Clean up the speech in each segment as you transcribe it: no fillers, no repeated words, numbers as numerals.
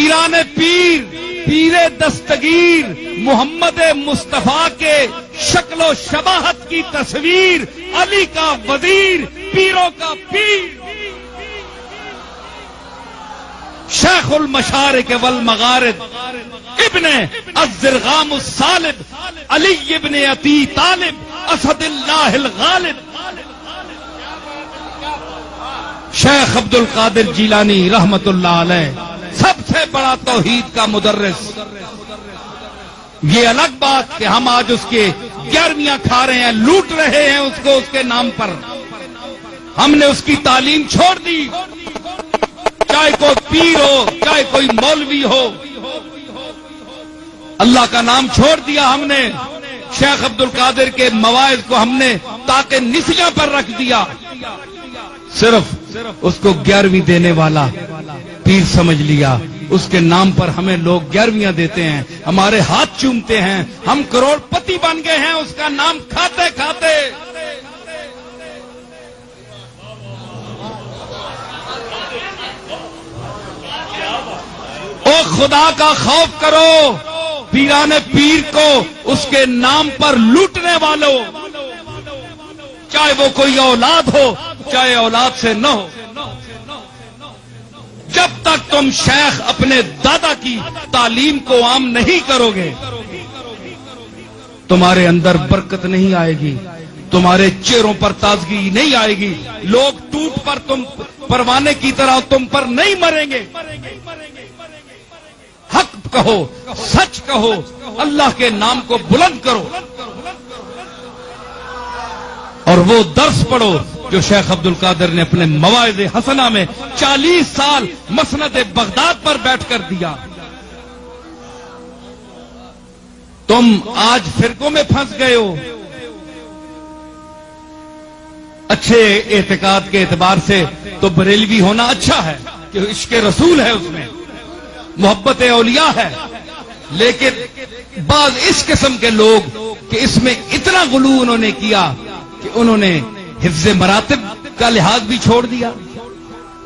پیران پیر، پیر دستگیر محمد مصطفیٰ کے شکل و شباہت کی تصویر، علی کا وزیر، پیروں کا پیر، شیخ المشارق والمغارب، ابن الزرغام الصالب، علی ابن ابی طالب، اسد اللہ الغالب، شیخ عبد القادر جیلانی رحمت اللہ علیہ، سب سے بڑا توحید کا مدرس۔ یہ الگ بات کہ ہم آج اس کے 11ویں کھا رہے ہیں، لوٹ رہے ہیں اس کو اس کے نام پر۔ ہم نے اس کی تعلیم چھوڑ دی، چاہے کوئی پیر ہو، چاہے کوئی مولوی ہو، اللہ کا نام چھوڑ دیا ہم نے۔ شیخ عبد القادر کے مواعظ کو ہم نے تاکہ نسیاں پر رکھ دیا، صرف اس کو 11ویں دینے والا پیر سمجھ لیا۔ اس کے نام پر ہمیں لوگ 11ویں دیتے ہیں، ہمارے ہاتھ چومتے ہیں، ہم کروڑ پتی بن گئے ہیں اس کا نام کھاتے کھاتے۔ او خدا کا خوف کرو، پیران پیر کو اس کے نام پر لوٹنے والوں، چاہے وہ کوئی اولاد ہو چاہے اولاد سے نہ ہو، جب تک تم شیخ اپنے دادا کی تعلیم کو عام نہیں کرو گے، تمہارے اندر برکت نہیں آئے گی، تمہارے چہروں پر تازگی نہیں آئے گی، لوگ ٹوٹ پر تم پروانے کی طرح تم پر نہیں مریں گے۔ حق کہو، سچ کہو، اللہ کے نام کو بلند کرو، اور وہ درس پڑھو جو شیخ عبد القادر نے اپنے مواعظ حسنہ میں 40 سال مسند بغداد پر بیٹھ کر دیا۔ تم آج فرقوں میں پھنس گئے ہو۔ اچھے اعتقاد کے اعتبار سے تو بریلوی ہونا اچھا ہے کہ عشق رسول ہے، اس میں محبت اولیاء ہے، لیکن بعض اس قسم کے لوگ کہ اس میں اتنا غلو انہوں نے کیا کہ انہوں نے حفظ مراتب کا لحاظ بھی چھوڑ دیا،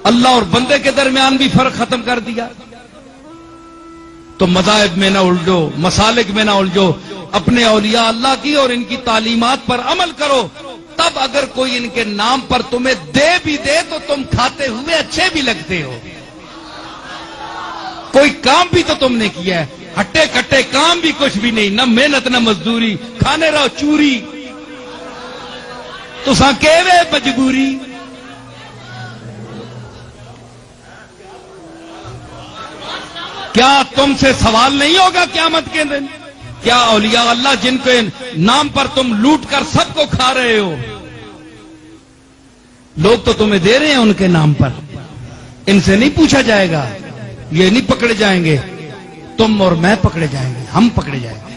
اللہ اور بندے کے درمیان بھی فرق ختم کر دیا۔ تو مذاہب میں نہ الجھو، مسالک میں نہ الجھو، اپنے اولیاء اللہ کی اور ان کی تعلیمات پر عمل کرو، تب اگر کوئی ان کے نام پر تمہیں دے بھی دے تو تم کھاتے ہوئے اچھے بھی لگتے ہو۔ کوئی کام بھی تو تم نے کیا ہے، ہٹے کٹے کام بھی کچھ بھی نہیں، نہ محنت نہ مزدوری، کھانے رہو چوری، تو ساں کہوے مجبوری۔ کیا تم سے سوال نہیں ہوگا قیامت کے دن؟ کیا اولیاء اللہ جن کے نام پر تم لوٹ کر سب کو کھا رہے ہو، لوگ تو تمہیں دے رہے ہیں ان کے نام پر، ان سے نہیں پوچھا جائے گا، یہ نہیں پکڑے جائیں گے، تم اور میں پکڑے جائیں گے، ہم پکڑے جائیں گے،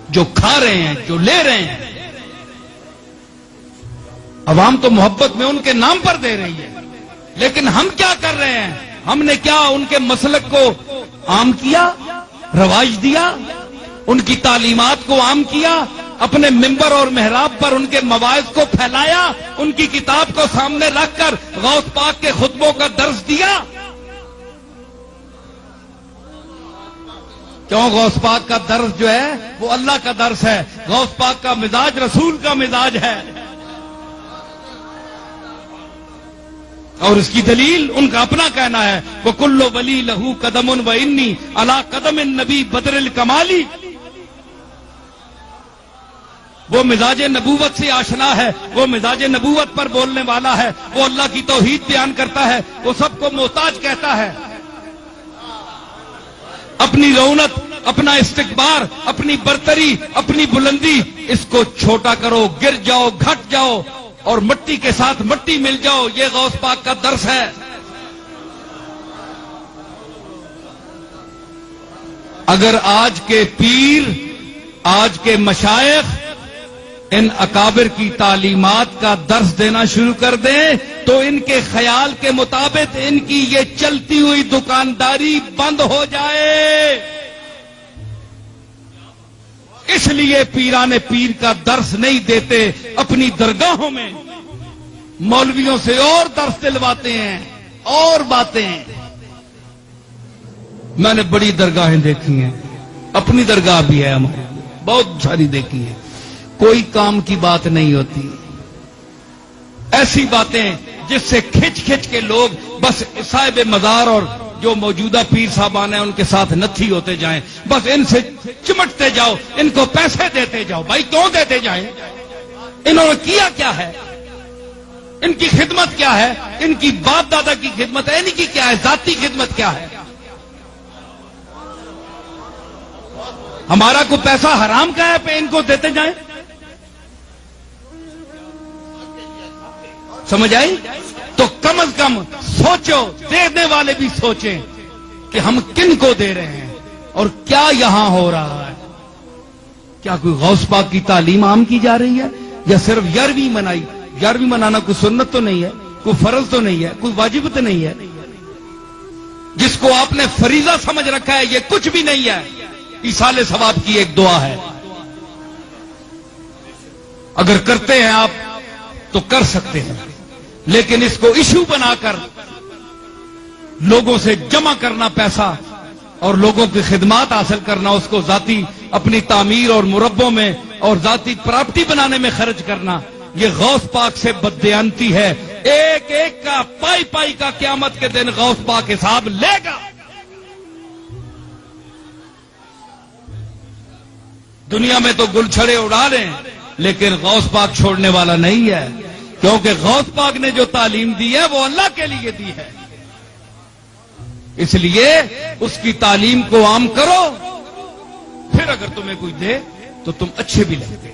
جو کھا رہے ہیں، جو لے رہے ہیں۔ عوام تو محبت میں ان کے نام پر دے رہی ہے، لیکن ہم کیا کر رہے ہیں؟ ہم نے کیا ان کے مسلک کو عام کیا، رواج دیا، ان کی تعلیمات کو عام کیا، اپنے ممبر اور محراب پر ان کے مواعظ کو پھیلایا، ان کی کتاب کو سامنے رکھ کر غوث پاک کے خطبوں کا درس دیا؟ کیوں؟ غوث پاک کا درس جو ہے وہ اللہ کا درس ہے، غوث پاک کا مزاج رسول کا مزاج ہے، اور اس کی دلیل ان کا اپنا کہنا ہے، وَكُلُّ وَلِي لَهُ قَدَمٌ وَإِنِّي عَلَىٰ قَدَمِ النَّبِي بَدْرِ الْكَمَالِ۔ وہ مزاج نبوت سے آشنا ہے، وہ مزاج نبوت پر بولنے والا ہے، وہ اللہ کی توحید بیان کرتا ہے، وہ سب کو محتاج کہتا ہے۔ اپنی رونق، اپنا استکبار، اپنی برتری، اپنی بلندی، اس کو چھوٹا کرو، گر جاؤ، گھٹ جاؤ اور مٹی کے ساتھ مٹی مل جاؤ، یہ غوث پاک کا درس ہے۔ اگر آج کے پیر، آج کے مشائخ ان اکابر کی تعلیمات کا درس دینا شروع کر دیں تو ان کے خیال کے مطابق ان کی یہ چلتی ہوئی دکانداری بند ہو جائے۔ اس لیے پیران پیر کا درس نہیں دیتے، اپنی درگاہوں میں مولویوں سے اور درس دلواتے ہیں اور باتیں۔ میں نے بڑی درگاہیں دیکھی ہیں، اپنی درگاہ بھی ہے ہماری، بہت ساری دیکھی ہے، کوئی کام کی بات نہیں ہوتی، ایسی باتیں جس سے کھچ کھچ کے لوگ بس صاحب مزار اور جو موجودہ پیر صاحبان ہیں ان کے ساتھ نتھی ہوتے جائیں، بس ان سے چمٹتے جاؤ، ان کو پیسے دیتے جاؤ۔ بھائی کیوں دیتے جائیں؟ انہوں نے کیا کیا ہے؟ ان کی خدمت کیا ہے؟ ان کی باپ دادا کی خدمت ہے، ان کی کیا ہے؟ ذاتی خدمت کیا ہے؟ ہمارا کوئی پیسہ حرام کا ہے پہ ان کو دیتے جائیں؟ سمجھ آئی؟ تو کم از کم سوچو، دینے والے بھی سوچیں کہ ہم کن کو دے رہے ہیں اور کیا یہاں ہو رہا ہے۔ کیا کوئی غوث پاک کی تعلیم عام کی جا رہی ہے یا صرف 11ویں منائی؟ 11ویں منانا کوئی سنت تو نہیں ہے، کوئی فرض تو نہیں ہے، کوئی واجب تو نہیں ہے۔ جس کو آپ نے فریضہ سمجھ رکھا ہے یہ کچھ بھی نہیں ہے، ایصال ثواب کی ایک دعا ہے۔ اگر کرتے ہیں آپ تو کر سکتے ہیں، لیکن اس کو ایشو بنا کر لوگوں سے جمع کرنا پیسہ اور لوگوں کی خدمات حاصل کرنا، اس کو ذاتی اپنی تعمیر اور مربوں میں اور ذاتی پراپرٹی بنانے میں خرچ کرنا، یہ غوث پاک سے بددیانتی ہے۔ ایک ایک کا پائی پائی کا قیامت کے دن غوث پاک حساب لے گا۔ دنیا میں تو گل چھڑے اڑا لیں لیکن غوث پاک چھوڑنے والا نہیں ہے، کیونکہ غوث پاک نے جو تعلیم دی ہے وہ اللہ کے لیے دی ہے، اس لیے اس کی تعلیم کو عام کرو، پھر اگر تمہیں کوئی دے تو تم اچھے بھی لگتے۔